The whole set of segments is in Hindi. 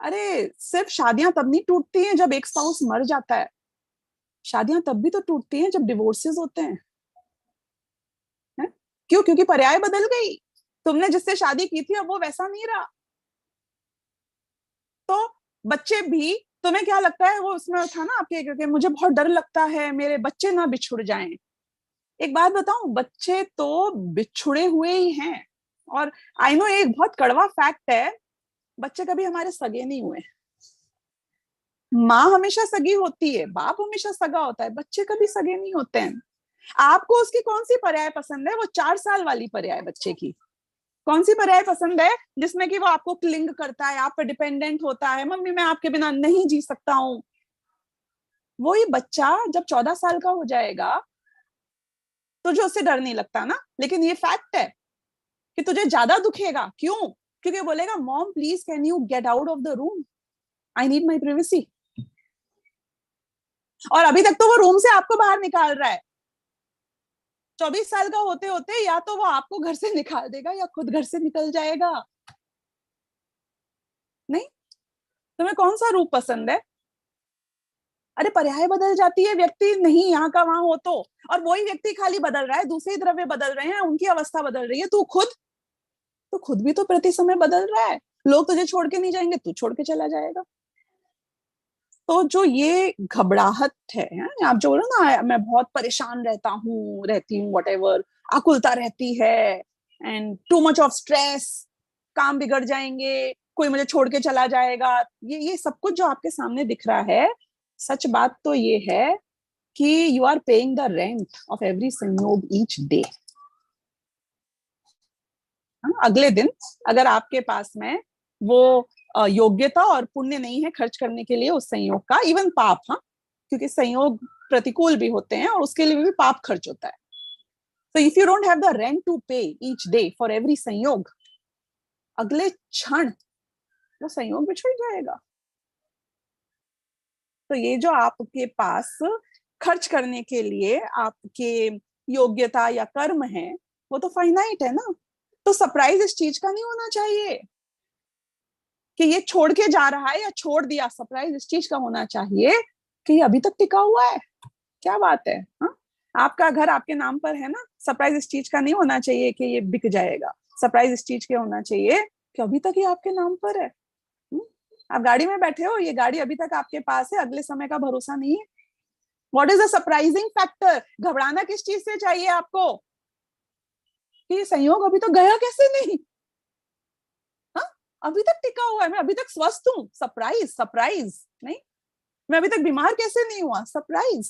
अरे सिर्फ शादियां तब नहीं टूटती हैं जब एक स्पाउस मर जाता है, शादियां तब भी तो टूटती हैं जब डिवोर्सेस होते हैं, है? क्यों? क्योंकि पर्याय बदल गई, तुमने जिससे शादी की थी अब वो वैसा नहीं रहा। तो बच्चे भी, तुम्हें क्या लगता है, वो उसमें था ना आपके, क्योंकि मुझे बहुत डर लगता है मेरे बच्चे ना बिछुड़ जाएं। एक बात बताऊं, बच्चे तो बिछुड़े हुए ही हैं। और आई नो एक बहुत कड़वा फैक्ट है, बच्चे कभी हमारे सगे नहीं हुए। माँ हमेशा सगी होती है, बाप हमेशा सगा होता है, बच्चे कभी सगे नहीं होते हैं। आपको उसकी कौन सी पर्याय पसंद है? वो 4 साल वाली पर्याय बच्चे की कौन सी पर्याय पसंद है जिसमें कि वो आपको क्लिंग करता है, आप पे डिपेंडेंट होता है, मम्मी मैं आपके बिना नहीं जी सकता हूं। वही बच्चा जब 14 साल का हो जाएगा, तुझे उससे डर नहीं लगता ना, लेकिन ये फैक्ट है कि तुझे ज्यादा दुखेगा। क्यों? क्योंकि बोलेगा mom please can you get out of the room, I need my privacy. और अभी तक तो वो रूम से आपको बाहर निकाल रहा है, 24 साल का होते होते या तो वो आपको घर से निकाल देगा या खुद घर से निकल जाएगा। नहीं, तुम्हें कौन सा रूप पसंद है? अरे पर्याय बदल जाती है, व्यक्ति नहीं यहाँ का वहां हो और वही व्यक्ति खाली बदल रहा है, दूसरे द्रव्य बदल रहे हैं, उनकी अवस्था बदल रही है, तो खुद भी तो प्रति समय बदल रहा है। लोग तुझे छोड़ के नहीं जाएंगे, तू छोड़ के चला जाएगा। तो जो ये घबराहट है, आप जो बोलो ना मैं बहुत परेशान रहती हूँ वट एवर, आकुलता रहती है, and too much of stress, काम बिगड़ जाएंगे, कोई मुझे छोड़ के चला जाएगा, ये सब कुछ जो आपके सामने दिख रहा है, सच बात तो ये है कि you are paying the rent of every संयोग ईच डे। अगले दिन अगर आपके पास में वो योग्यता और पुण्य नहीं है खर्च करने के लिए उस संयोग का, इवन पाप, हाँ, क्योंकि संयोग प्रतिकूल भी होते हैं और उसके लिए भी पाप खर्च होता है। तो if you don't have the rent to pay each day for every संयोग, अगले क्षण वो संयोग बिछड़ जाएगा। तो ये जो आपके पास खर्च करने के लिए आपके योग्यता या कर्म है, वो तो फाइनाइट है ना। तो सरप्राइज इस चीज का नहीं होना चाहिए कि ये छोड़ के जा रहा है या छोड़ दिया, सरप्राइज इस चीज का होना चाहिए कि ये अभी तक टिका हुआ है। क्या बात है, हाँ? आपका घर आपके नाम पर है ना, सरप्राइज इस चीज का नहीं होना चाहिए कि ये बिक जाएगा, सरप्राइज इस चीज के होना चाहिए कि अभी तक ये आपके नाम पर है। आप गाड़ी में बैठे हो, ये गाड़ी अभी तक आपके पास है, अगले समय का भरोसा नहीं है। What is the surprising factor? घबराना किस चीज से चाहिए आपको कि ये संयोग अभी तो गया कैसे नहीं, हाँ? अभी तक टिका हुआ है, मैं अभी तक स्वस्थ हूँ, सरप्राइज सरप्राइज नहीं। मैं अभी तक बीमार कैसे नहीं हुआ, सरप्राइज।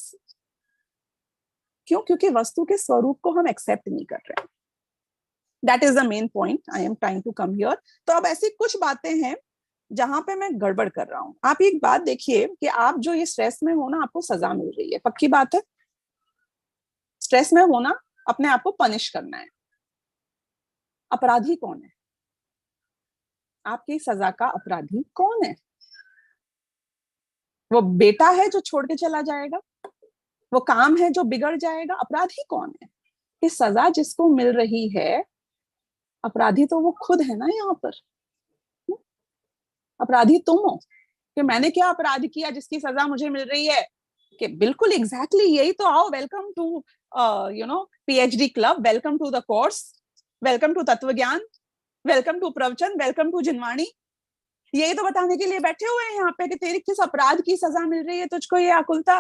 क्यों? क्योंकि वस्तु के स्वरूप को हम एक्सेप्ट नहीं कर रहे हैं। That is the main point I am trying to come here. तो अब ऐसी कुछ बातें हैं जहां पे मैं गड़बड़ कर रहा हूं। आप एक बात देखिए कि आप जो ये स्ट्रेस में हो ना, आपको सजा मिल रही है, पक्की बात है। स्ट्रेस में होना, अपने आप को पनिश करना है। अपराधी कौन है? आपकी सजा का अपराधी कौन है? वो बेटा है जो छोड़ के चला जाएगा, वो काम है जो बिगड़ जाएगा, अपराधी कौन है? कि सजा जिसको मिल रही है, अपराधी तो वो खुद है ना यहाँ पर। अपराधी तुम हो कि मैंने क्या अपराध किया जिसकी सजा मुझे मिल रही है। कि बिल्कुल एग्जैक्टली यही तो। आओ, welcome to PhD club, welcome to the course, welcome to तत्व ज्ञान, वेलकम टू प्रवचन, वेलकम टू जिनवाणी। यही तो बताने के लिए बैठे हुए हैं यहाँ पे कि तेरी किस अपराध की सजा मिल रही है तुझको, ये आकुलता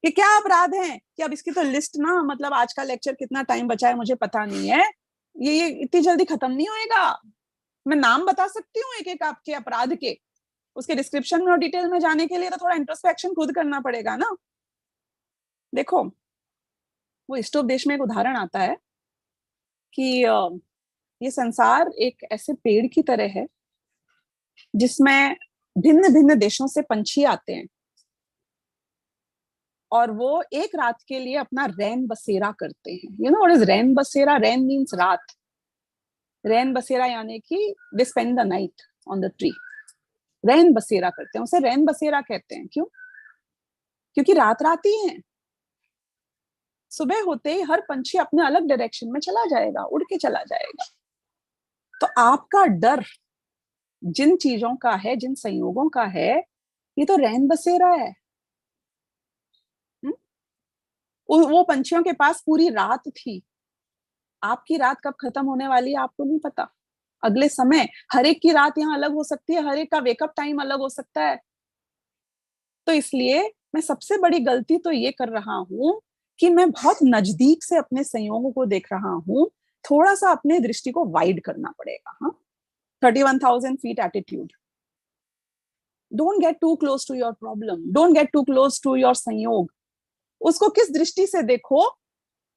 कि क्या अपराध है। कि अब इसकी तो लिस्ट ना, मतलब आज का लेक्चर कितना टाइम बचा है मुझे पता नहीं है, ये इतनी जल्दी खत्म नहीं होएगा। मैं नाम बता सकती हूँ एक एक आपके अपराध के, उसके डिस्क्रिप्शन में और डिटेल में जाने के लिए तो थोड़ा इंट्रोस्पेक्शन खुद करना पड़ेगा ना। देखो, वो इष्टोपदेश में एक उदाहरण आता है कि ये संसार एक ऐसे पेड़ की तरह है जिसमें भिन्न भिन्न देशों से पंछी आते हैं और वो एक रात के लिए अपना रैन बसेरा करते हैं। यू नो व्हाट इज रैन बसेरा? रैन मीन्स रात, रैन बसेरा यानी कि they spend the night on the tree. रैन बसेरा करते हैं, उसे रैन बसेरा कहते हैं। क्यों? क्योंकि रात रात ही है, सुबह होते ही हर पंछी अपने अलग डायरेक्शन में चला जाएगा, उड़ के चला जाएगा। तो आपका डर जिन चीजों का है, जिन संयोगों का है, ये तो रैन बसेरा है। हम्म? वो पंछियों के पास पूरी रात थी। आपकी रात कब खत्म होने वाली है आपको नहीं पता। अगले समय, हर एक की रात यहाँ अलग हो सकती है, हर एक का वेकअप टाइम अलग हो सकता है। तो इसलिए मैं सबसे बड़ी गलती तो ये कर रहा हूं कि मैं बहुत नजदीक से अपने संयोगों को देख रहा हूं। थोड़ा सा अपने दृष्टि को वाइड करना पड़ेगा। हाँ, 31,000 feet attitude. Don't get too close to your problem, don't get too close to your संयोग। उसको किस दृष्टि से देखो।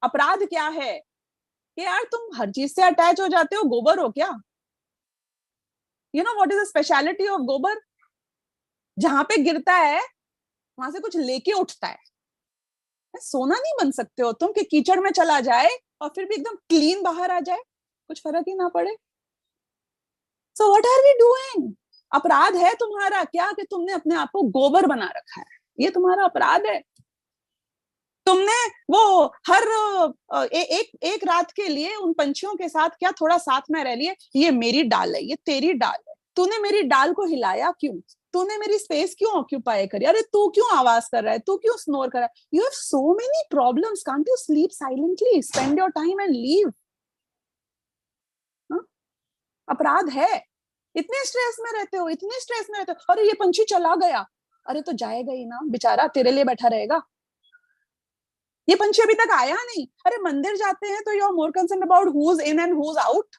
अपराध क्या है कि यार तुम हर चीज से अटैच हो जाते हो। गोबर हो क्या? You know what is the speciality of गोबर? जहां पे गिरता है वहां से कुछ लेके उठता है। सोना नहीं बन सकते हो तुम कि कीचड़ में चला जाए और फिर भी एकदम क्लीन बाहर आ जाए, कुछ फर्क ही ना पड़े। So what are we doing? अपराध है तुम्हारा क्या कि तुमने अपने आप को गोबर बना रखा है? ये तुम्हारा अपराध है। तुमने वो हर एक एक रात के लिए उन पंछियों के साथ क्या थोड़ा साथ में रह लिए, ये मेरी डाल है, ये तेरी डाल है। तूने मेरी डाल को हिलाया क्यों? तूने मेरी स्पेस क्यों ऑक्यूपाई करी? अरे तू क्यों आवाज कर रहा है? तू क्यों स्नोर कर रहा है? You have so many problems, can't you sleep silently? Spend your time and leave. अपराध है। इतने स्ट्रेस में रहते हो, इतने स्ट्रेस में रहते हो। अरे ये पंछी चला गया। अरे तो जाएगा ही ना बेचारा, तेरे लिए बैठा रहेगा। ये पंछी अभी तक आया नहीं। अरे मंदिर जाते हैं तो you are more concern about who is in and who is out.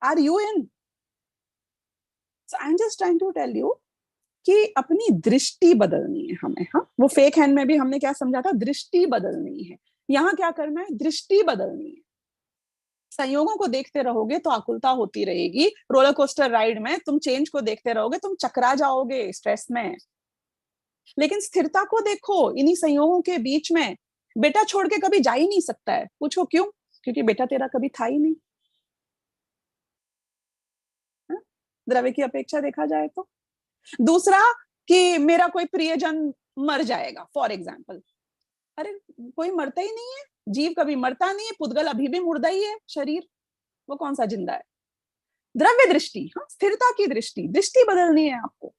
Are you in? So I am just trying to tell you कि अपनी दृष्टि बदलनी है हमें। हाँ, वो फेक हैंड में भी हमने क्या समझा था? दृष्टि बदलनी है। यहाँ क्या करना है? दृष्टि बदलनी है। संयोगों को देखते रहोगे तो आकुलता होती रहेगी। रोलर कोस्टर राइड में तुम चेंज को देखते रहोगे, तुम चकरा जाओगे स्ट्रेस में। लेकिन स्थिरता को देखो इन्हीं संयोगों के बीच में। बेटा छोड़ के कभी जा ही नहीं सकता है। पूछो क्यों? क्योंकि बेटा तेरा कभी था ही नहीं। हाँ? द्रव्य की अपेक्षा देखा जाए तो। दूसरा कि मेरा कोई प्रियजन मर जाएगा फॉर एग्जाम्पल। अरे कोई मरता ही नहीं है, जीव कभी मरता नहीं है, पुद्गल अभी भी मुर्दा ही है शरीर। वो कौन सा जिंदा है? द्रव्य दृष्टि, हाँ, स्थिरता की दृष्टि। दृष्टि बदलनी है आपको।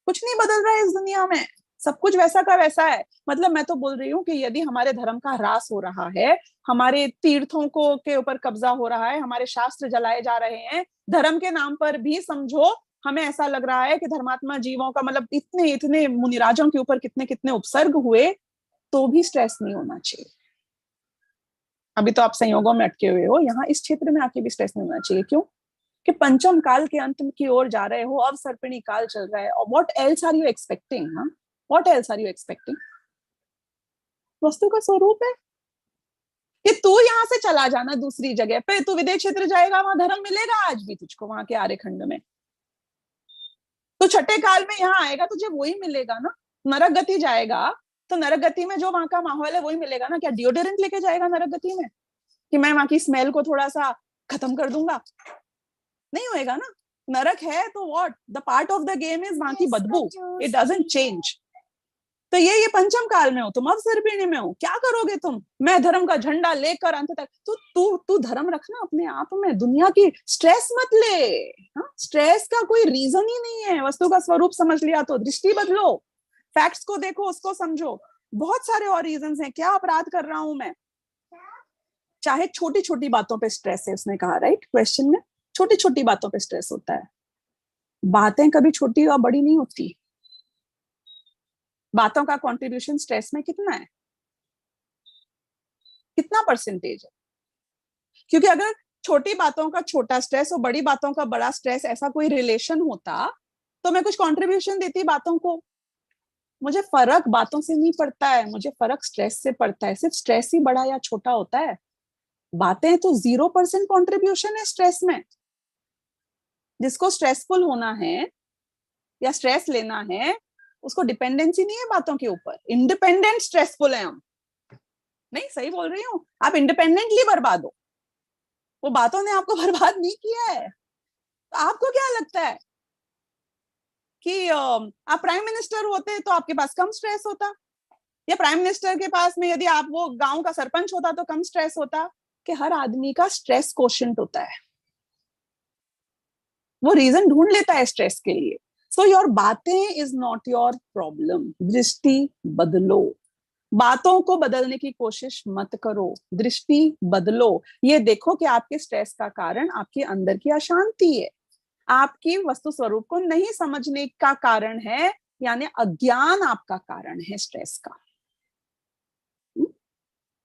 कुछ नहीं बदल रहा है इस दुनिया में, सब कुछ वैसा का वैसा है। मतलब मैं तो बोल रही हूँ कि यदि हमारे धर्म का ह्रास हो रहा है, हमारे तीर्थों को के ऊपर कब्जा हो रहा है, हमारे शास्त्र जलाए जा रहे हैं, धर्म के नाम पर भी समझो हमें ऐसा लग रहा है कि धर्मात्मा जीवों का मतलब इतने इतने मुनिराजों के ऊपर कितने कितने उपसर्ग हुए, तो भी स्ट्रेस नहीं होना चाहिए। अभी तो आप संयोगों में अटके हुए हो, यहाँ इस क्षेत्र में आके भी स्ट्रेस नहीं होना चाहिए। क्यों? कि पंचम काल के अंत की ओर जा रहे हो, अब सर्पिणी काल चल रहा है। और what else are you expecting? हाँ, what else are you expecting? वस्तु का स्वरूप है कि तू यहाँ से चला जाना दूसरी जगह पे, तू विदेश क्षेत्र जाएगा, वहां धर्म मिलेगा आज भी तुझको, वहां के आर्यखंड में। तो छठे काल में यहाँ आएगा, तुझे वही मिलेगा ना। नरक गति जाएगा तो नरक गति में जो वहां का माहौल है वही मिलेगा ना। क्या डिओडोरेंट लेके जाएगा नरक गति में कि मैं वहां की स्मेल को थोड़ा सा खत्म कर दूंगा? नहीं होएगा ना। नरक है तो what, the part of the game is वहां की बदबू, इट डजंट चेंज। तो ये पंचम काल में हो तुम, अब सर्पिणी में हो, क्या करोगे तुम? मैं धर्म का झंडा लेकर अंत तक। तू तू तू धर्म रखना अपने आप में, दुनिया की स्ट्रेस मत ले। हाँ? स्ट्रेस का कोई रीजन ही नहीं है। वस्तु का स्वरूप समझ लिया तो दृष्टि बदलो, फैक्ट्स को देखो, उसको समझो। बहुत सारे और रीजन हैं। क्या अपराध कर रहा हूं मैं? चाहे छोटी छोटी बातों पे स्ट्रेस है, उसने कहा राइट क्वेश्चन में, छोटी छोटी बातों पे स्ट्रेस होता है। बातें कभी छोटी और बड़ी नहीं होती। बातों का कंट्रीब्यूशन स्ट्रेस में कितना है? कितना परसेंटेज है? क्योंकि अगर छोटी बातों का छोटा स्ट्रेस और बड़ी बातों का बड़ा स्ट्रेस ऐसा कोई रिलेशन होता तो मैं कुछ कंट्रीब्यूशन देती बातों को। मुझे फर्क बातों से नहीं पड़ता है, मुझे फर्क स्ट्रेस से पड़ता है। सिर्फ स्ट्रेस ही बड़ा या छोटा होता है। बातें तो 0% कंट्रीब्यूशन है स्ट्रेस में। जिसको स्ट्रेसफुल होना है या स्ट्रेस लेना है, उसको डिपेंडेंसी नहीं है बातों के ऊपर। इंडिपेंडेंट स्ट्रेसफुल है हम। नहीं, सही बोल रही हूँ। आप इंडिपेंडेंटली बर्बाद हो, वो बातों ने आपको बर्बाद नहीं किया है। तो आपको क्या लगता है कि आप प्राइम मिनिस्टर होते तो आपके पास कम स्ट्रेस होता, या प्राइम मिनिस्टर के पास में यदि आप वो गांव का सरपंच होता तो कम स्ट्रेस होता? कि हर आदमी का स्ट्रेस कोशेंट होता है। वो रीजन ढूंढ लेता है स्ट्रेस के लिए। सो योर बातें इज नॉट योर प्रॉब्लम। दृष्टि बदलो, बातों को बदलने की कोशिश मत करो, दृष्टि बदलो। ये देखो कि आपके स्ट्रेस का कारण आपके अंदर की अशांति है, आपकी वस्तु स्वरूप को नहीं समझने का कारण है, यानी अज्ञान आपका कारण है स्ट्रेस का।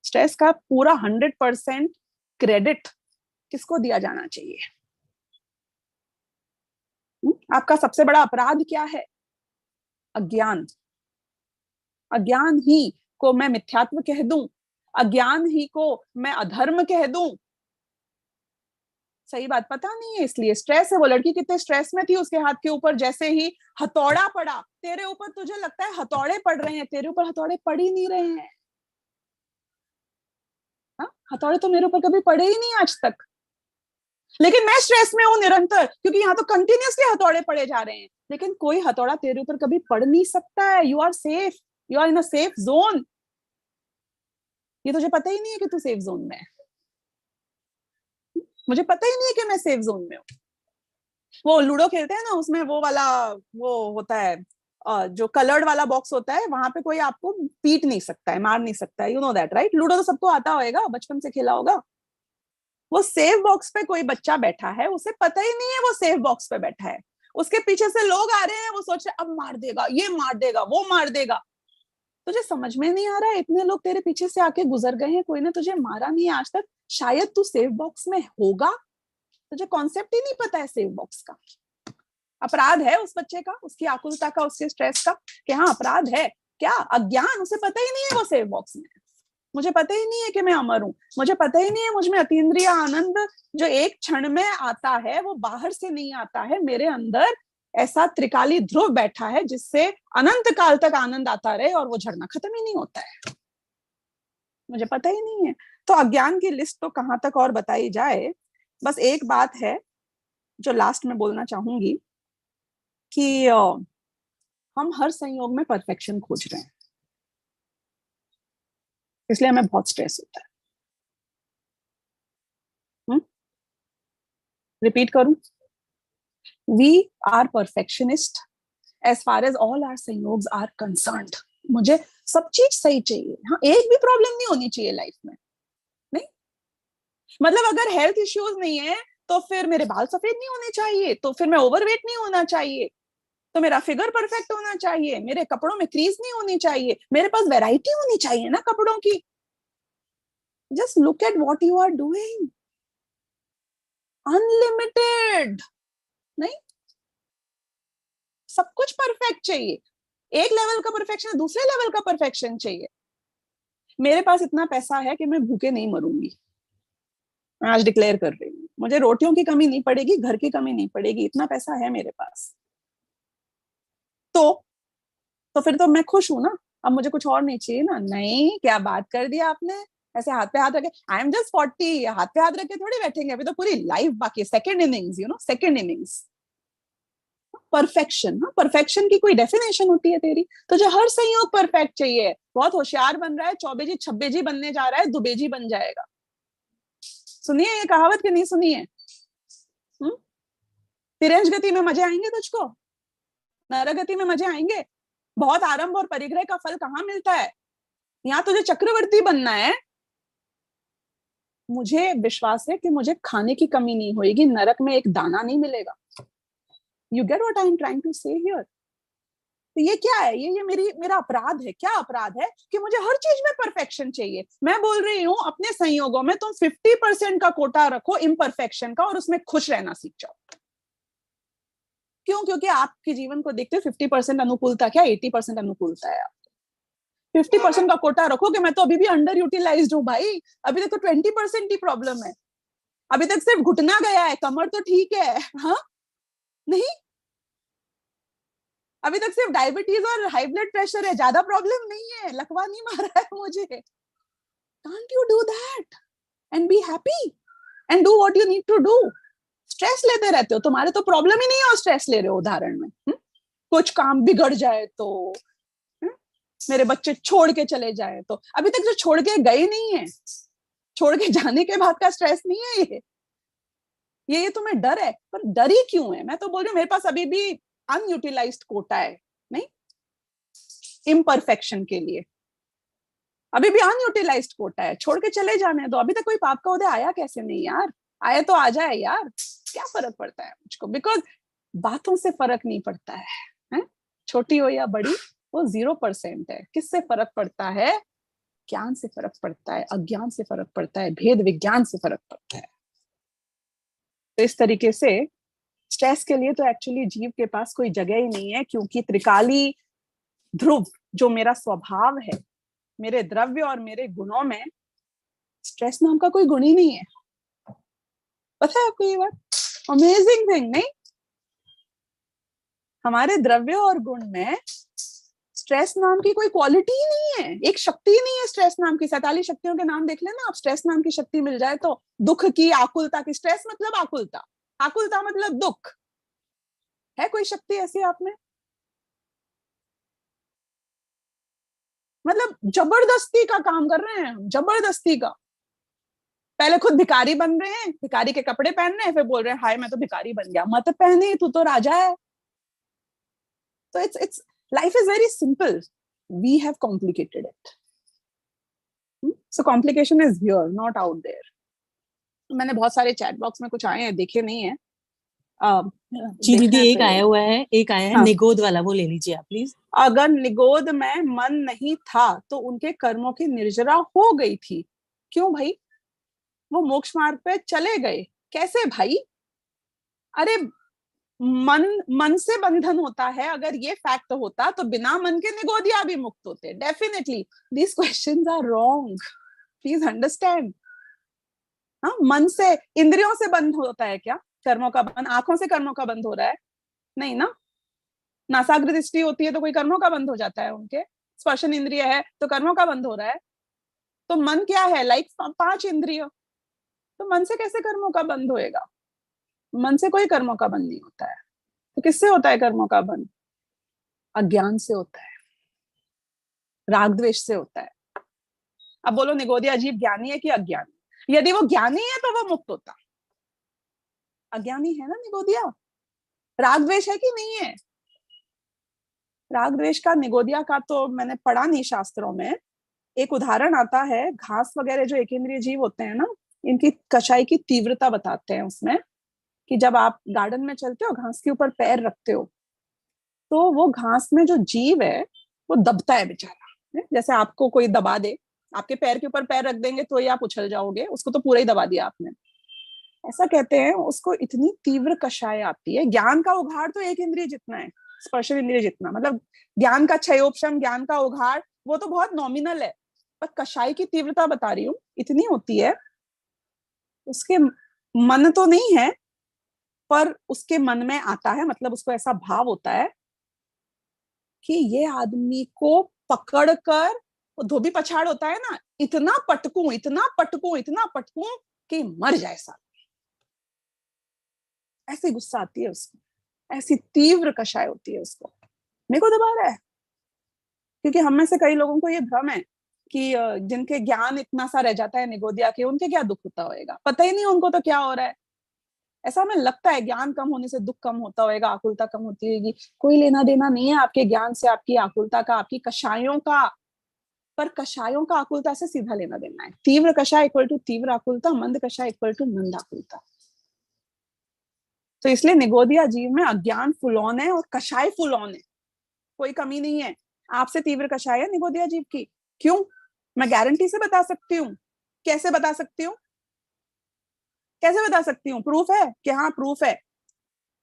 स्ट्रेस का पूरा 100% क्रेडिट किसको दिया जाना चाहिए? आपका सबसे बड़ा अपराध क्या है? अज्ञान। अज्ञान ही को मैं मिथ्यात्व कह दूं, अज्ञान ही को मैं अधर्म कह दूं। सही बात पता नहीं है, इसलिए स्ट्रेस है। वो लड़की कितने स्ट्रेस में थी, उसके हाथ के ऊपर जैसे ही हथौड़ा पड़ा, तेरे ऊपर तुझे लगता है हथौड़े पड़ रहे हैं, तेरे ऊपर हथौड़े पड़ ही नहीं रहे हैं। हथौड़े तो मेरे ऊपर कभी पड़े ही नहीं आज तक, लेकिन मैं स्ट्रेस में हूं निरंतर, क्योंकि यहाँ तो कंटिन्यूसली हथौड़े पड़े जा रहे हैं। लेकिन कोई हथौड़ा तेरे ऊपर कभी पड़ नहीं सकता है। You are safe, you are in a safe zone. ये तुझे पता ही नहीं है कि तू सेफ जोन में है। मुझे पता ही नहीं है कि मैं सेफ जोन में हूँ। वो लूडो खेलते हैं ना, उसमें वो वाला वो होता है, जो कलर्ड वाला बॉक्स होता है, वहां पे कोई आपको पीट नहीं सकता है, मार नहीं सकता है। You know that right? Ludo तो सबको आता होगा, बचपन से खेला होगा। वो सेफ बॉक्स पे कोई बच्चा बैठा है, उसे पता ही नहीं है वो सेफ बॉक्स पे बैठा है। उसके पीछे से लोग आ रहे हैं, वो सोच रहे अब मार देगा, ये मार देगा, वो मार देगा। तुझे समझ में नहीं आ रहा है, इतने लोग तेरे पीछे से आके गुजर गए हैं, कोई ने तुझे मारा नहीं है आज तक। शायद तू सेफ बॉक्स में होगा, तुझे कॉन्सेप्ट ही नहीं पता है सेफ बॉक्स का। अपराध है उस बच्चे का, उसकी आकुलता का, उसके स्ट्रेस का, कि हाँ अपराध है। क्या अज्ञान? उसे पता ही नहीं है वो सेफ बॉक्स में। मुझे पता ही नहीं है कि मैं अमर हूं, मुझे पता ही नहीं है मुझ में अतीन्द्रिय आनंद जो एक क्षण में आता है वो बाहर से नहीं आता है, मेरे अंदर ऐसा त्रिकाली ध्रुव बैठा है जिससे अनंत काल तक आनंद आता रहे और वो झड़ना खत्म ही नहीं होता है। मुझे पता ही नहीं है। तो अज्ञान की लिस्ट तो कहां तक और बताई जाए। बस एक बात है जो लास्ट में बोलना चाहूंगी, कि हम हर संयोग में परफेक्शन खोज रहे हैं, इसलिए हमें बहुत स्ट्रेस होता है। रिपीट करूं, we are perfectionist as far as all are संयोग्स आर कंसर्न्ड। मुझे सब चीज सही चाहिए, हाँ एक भी प्रॉब्लम नहीं होनी चाहिए लाइफ में। नहीं मतलब अगर हेल्थ इश्यूज नहीं है तो फिर मेरे बाल सफेद नहीं होने चाहिए, तो फिर मैं ओवरवेट नहीं होना चाहिए, तो मेरा फिगर परफेक्ट होना चाहिए, मेरे कपड़ों में क्रीज नहीं होनी चाहिए, मेरे पास वैरायटी होनी चाहिए ना कपड़ों की। Just look at what you are doing, unlimited. नहीं, सब कुछ परफेक्ट चाहिए। एक लेवल का परफेक्शन, दूसरे लेवल का परफेक्शन चाहिए। मेरे पास इतना पैसा है कि मैं भूखे नहीं मरूंगी, मैं आज डिक्लेयर कर रही हूँ। मुझे रोटियों की कमी नहीं पड़ेगी, घर की कमी नहीं पड़ेगी, इतना पैसा है मेरे पास। तो तो फिर तो मैं खुश हूं ना, अब मुझे कुछ और नहीं चाहिए ना। नहीं, क्या बात कर दिया आपने, ऐसे हाथ पे हाथ रखे। आई एम जस्ट 40, हाथ पे हाथ रखे थोड़ी बैठेंगे, अभी तो पूरी लाइफ बाकी है, second innings, you know, second innings. Perfection, हाँ परफेक्शन की कोई डेफिनेशन होती है तेरी? तुझे हर संयोग परफेक्ट चाहिए। बहुत होशियार बन रहा है, चौबेजी छब्बेजी बनने जा रहा है, दुबेजी बन जाएगा। सुनिए ये कहावत कि नहीं सुनी है? तिरंज गति में मजे आएंगे तुझको, नरगति में मजे आएंगे। बहुत आरंभ और परिग्रह का फल कहाँ मिलता है? यहाँ तुझे चक्रवर्ती बनना है। मुझे विश्वास है कि मुझे खाने की कमी नहीं होगी, नरक में एक दाना नहीं मिलेगा। You get what I am trying to say here? तो ये क्या है? ये मेरा अपराध है। क्या अपराध है? कि मुझे हर चीज में परफेक्शन चाहिए। मैं बोल रही हूँ अपने संयोगों में तुम 50% का कोटा रखो इम्परफेक्शन का, और उसमें खुश रहना सीख जाओ। क्यों? क्योंकि आपके जीवन को देखते 50% अनुकूलता क्या, 80% अनुकूलता है। 50% का कोटा रखो कि मैं तो अभी भी अंडर यूटिलाइज्ड हूँ भाई, अभी तक तो 20% की प्रॉब्लम है, अभी तक सिर्फ घुटना गया है, कमर तो ठीक है। हाँ नहीं, अभी तक सिर्फ डायबिटीज और हाई ब्लड प्रेशर है, ज्यादा प्रॉब्लम नहीं है, लकवा नहीं मारा है मुझे। Can't you do that and be happy and do what you need to do? Stress लेते रहते हो, तुम्हारे तो प्रॉब्लम ही नहीं है और स्ट्रेस ले रहे हो। उदाहरण में कुछ काम बिगड़ जाए तो, मेरे बच्चे छोड़ के चले जाए तो, अभी तक जो छोड़ के गए नहीं है, छोड़ के जाने के बाद का स्ट्रेस नहीं है ये। ये तुम्हें डर है, पर डर ही क्यों है? मैं तो बोल रही हूँ मेरे पास अभी भी अनयूटिलाइज्ड कोटा है, नहीं, इम्परफेक्शन के लिए अभी भी अनयूटिलाइज्ड कोटा है, छोड़ के चले जाने दो। अभी तक कोई पाप का उदय आया कैसे नहीं यार, आया तो आ जाए यार, क्या फर्क पड़ता है मुझको, बिकॉज बातों से फर्क नहीं पड़ता है? छोटी हो या बड़ी, वो 0% है। किससे फर्क पड़ता है? ज्ञान से फर्क पड़ता है, अज्ञान से फर्क पड़ता है, भेद विज्ञान से फर्क पड़ता है। तो इस तरीके से स्ट्रेस के लिए तो एक्चुअली जीव के पास कोई जगह ही नहीं है, क्योंकि त्रिकाली ध्रुव जो मेरा स्वभाव है, मेरे द्रव्य और मेरे गुणों में स्ट्रेस नाम का कोई गुण ही नहीं है। पता है आपको ये बात? अमेजिंग थिंग, नहीं? हमारे द्रव्य और गुण में स्ट्रेस नाम की कोई क्वालिटी ही नहीं है, एक शक्ति ही नहीं है स्ट्रेस नाम की। 47 शक्तियों के नाम देख लेना आप, स्ट्रेस नाम की शक्ति मिल जाए तो। दुख की, आकुलता की, स्ट्रेस मतलब आकुलता, आकुलता मतलब दुख, है कोई शक्ति ऐसी आप में? मतलब जबरदस्ती का काम कर रहे हैं हम, जबरदस्ती का। पहले खुद भिखारी बन रहे हैं, भिखारी के कपड़े पहन रहे हैं, फिर बोल रहे हैं हाय मैं तो भिखारी बन गया। मत पहने, तू तो राजा है। तो it's life is very simple, we have complicated it. So complication is here, not out there. मैंने बहुत सारे चैट बॉक्स में कुछ आए हैं, देखे नहीं है। जी दीदी, देखना एक चाहिए। आया हुआ है, एक आया है हाँ, निगोद वाला, वो ले लीजिए आप प्लीज। अगर निगोद में मन नहीं था तो उनके कर्मों की निर्जरा हो गई थी। क्यों भाई? वो मोक्ष मार्ग पे चले गए, कैसे भाई? अरे मन, मन से बंधन होता है, अगर ये फैक्ट होता तो बिना मन के निगोदिया भी मुक्त होते, definitely. These questions are wrong, please understand. हाँ, मन से, इंद्रियों से बंध होता है क्या कर्मों का बंध? आंखों से कर्मों का बंध हो रहा है? नहीं ना। नासाग्र दृष्टि होती है तो कोई कर्मों का बंध हो जाता है उनके? स्पर्शन इंद्रिय है तो कर्मों का बंध हो रहा है? तो मन क्या है? लाइक 5 इंद्रिय। तो मन से कैसे कर्मों का बंध होएगा? मन से कोई कर्मों का बंध नहीं होता है। तो किससे होता है कर्मों का बंध? अज्ञान से होता है, राग द्वेष से होता है। अब बोलो निगोदिया अजीब ज्ञानी है कि अज्ञानी? यदि वो ज्ञानी है तो वो मुक्त होता। अज्ञानी है ना निगोदिया। राग द्वेष है कि नहीं है? राग द्वेष का, निगोदिया का तो मैंने पढ़ा नहीं शास्त्रों में। एक उदाहरण आता है, घास वगैरह जो एकेंद्रिय जीव होते हैं ना, इनकी कषाई की तीव्रता बताते हैं उसमें, कि जब आप गार्डन में चलते हो, घास के ऊपर पैर रखते हो, तो वो घास में जो जीव है वो दबता है बेचारा। जैसे आपको कोई दबा दे, आपके पैर के ऊपर पैर रख देंगे तो ही आप उछल जाओगे, उसको तो पूरा ही दबा दिया आपने। ऐसा कहते हैं, उसको इतनी तीव्र कषाय आती है। ज्ञान का उघाड़ तो एक इंद्रिय जितना है, स्पर्श इंद्रिय जितना, मतलब ज्ञान का क्षयोपशम, ज्ञान का उघाड़ वो तो बहुत नॉमिनल है, पर कषाय की तीव्रता बता रही हूँ, इतनी होती है। उसके मन तो नहीं है, पर उसके मन में आता है, मतलब उसको ऐसा भाव होता है कि ये आदमी को पकड़कर, वो धोबी पछाड़ होता है ना, इतना पटकूं, इतना पटकूं, इतना पटकूं कि मर जाए साला। ऐसी गुस्सा आती है उसको, ऐसी तीव्र कषाय होती है उसको, मेरे को दबा रहा है। क्योंकि हम में से कई लोगों को ये भ्रम है कि जिनके ज्ञान इतना सा रह जाता है निगोदिया के, उनके क्या दुख होता होगा, पता ही नहीं उनको तो क्या हो रहा है। ऐसा हमें लगता है ज्ञान कम होने से दुख कम होता होगा, आकुलता कम होती होगी। कोई लेना देना नहीं है आपके ज्ञान से, आपकी आकुलता का, आपकी कषायों का। पर कषायों का आकुलता से सीधा लेना देना है। तीव्र कषाय इक्वल टू तीव्र आकुलता, मंद कषाय इक्वल टू मंद आकुलता। तो इसलिए निगोदिया जीव में अज्ञान फुल ऑन है और कषाय फुल ऑन है, कोई कमी नहीं है। आपसे तीव्र कषाय है निगोदिया जीव की। क्यों? मैं गारंटी से बता सकती हूँ। कैसे बता सकती हूँ? कैसे बता सकती हूँ? प्रूफ है कि हाँ, प्रूफ है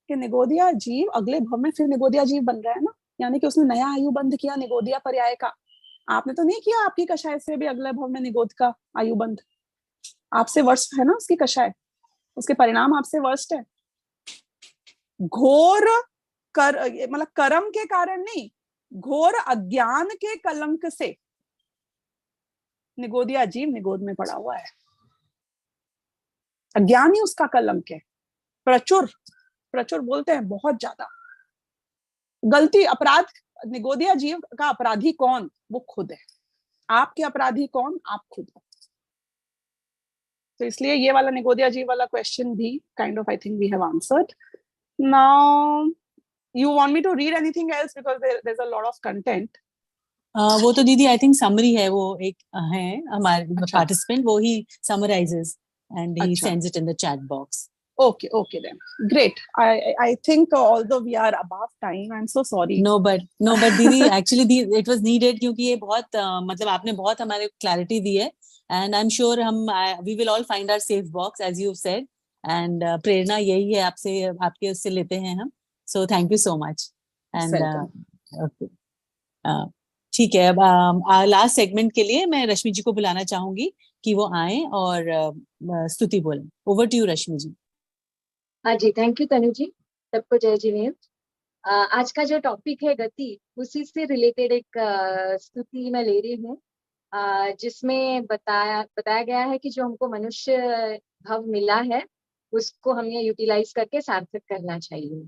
कि निगोदिया जीव अगले भव में फिर निगोदिया जीव बन रहा है ना, यानी कि उसने नया आयु बंध किया निगोदिया पर्याय का। आपने तो नहीं किया, आपकी कषाय से भी अगले भव में निगोद का आयु बंध। आपसे वर्ष है ना उसकी कषाय, उसके परिणाम आपसे वर्ष है। घोर कर, मतलब कर्म के कारण नहीं, घोर अज्ञान के कलंक से निगोदिया जीव निगोद में पड़ा हुआ है। अज्ञान ही उसका कलंक है। प्रचुर, प्रचुर बोलते हैं, बहुत ज्यादा गलती, अपराध। निगोदिया जीव का अपराधी कौन? वो खुद है। आपके अपराधी कौन? आप खुद हो। तो इसलिए ये वाला निगोदिया जी वाला क्वेश्चन भी kind of I think we have answered. Now you want me to read anything else because there's a lot of content. वो तो दीदी आई थिंक समरी है, वो एक है हमारे अच्छा. पार्टिसिपेंट, वो ही समराइजेस एंड ही अच्छा. Sends it in the chat box. Okay, okay then. Great. I think although we are above time, I'm so sorry. No, but दीदी एक्चुअली इट वाज नीडेड, क्योंकि ये बहुत मतलब आपने बहुत हमारे क्लैरिटी दी है, एंड आई एम श्योर हम we will all find our safe box as you said, and प्रेरणा यही है आपसे, आपके उससे लेते हैं हम. So thank you so much. And okay, ठीक है. अब लास्ट सेगमेंट के लिए मैं रश्मि जी को बुलाना चाहूंगी कि वो आए और स्तुति बोलें. ओवर टू यू रश्मि जी. हाँ जी, थैंक यू तनु जी. सबको जय जिनेन्द्र. आज का जो टॉपिक है गति, उसी से रिलेटेड एक स्तुति मैं ले रही हूँ, जिसमें बताया गया है कि जो हमको मनुष्य भाव मिला है उसको हमें यूटिलाइज करके सार्थक करना चाहिए.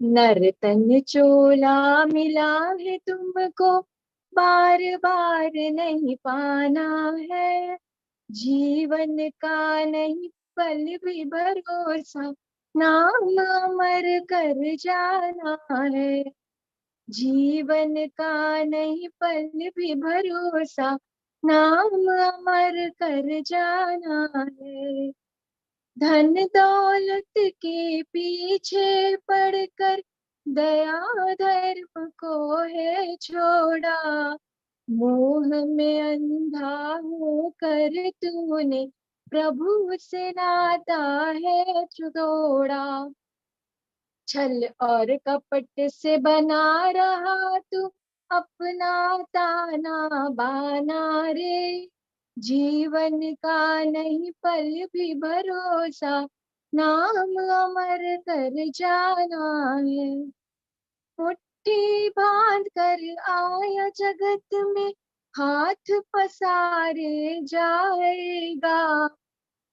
नर तन चोला मिला है तुमको, बार बार नहीं पाना है. जीवन का नहीं पल भी भरोसा, नाम अमर कर जाना है. जीवन का नहीं पल भी भरोसा, नाम अमर कर जाना है. धन दौलत के पीछे पड़कर दया धर्म को है छोड़ा. मोह में अंधा होकर तूने प्रभु से नाता है तोड़ा. छल और कपट से बना रहा तू अपना ताना बाना रे. जीवन का नहीं पल भी भरोसा, नाम अमर कर जाना है. मुट्ठी बांध कर आया जगत में, हाथ पसारे जाएगा.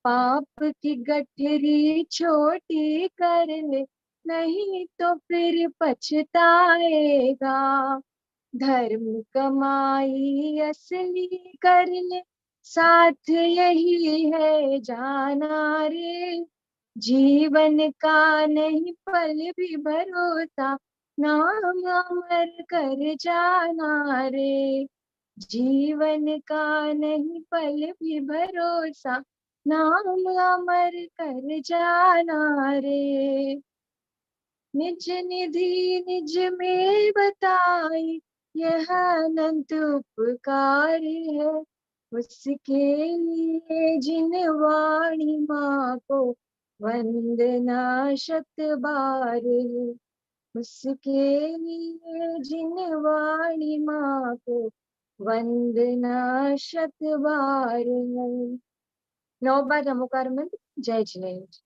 पाप की गठरी छोटी कर ले, नहीं तो फिर पछताएगा. धर्म कमाई असली कर ले, साथ यही है जाना रे. जीवन का नहीं पल भी भरोसा, नाम अमर कर जाना रे. जीवन का नहीं पल भी भरोसा, नाम अमर कर जाना रे. निज निधि निज में बताई, यह अनंत उपकार है. उसके लिए जिन वाणी माँ को वंदना शत बार है. उसके लिए जिन वाणी माँ को वंदना शत बार है. 9 बार नमोकार मंत्र. जय जिनेन्द्र.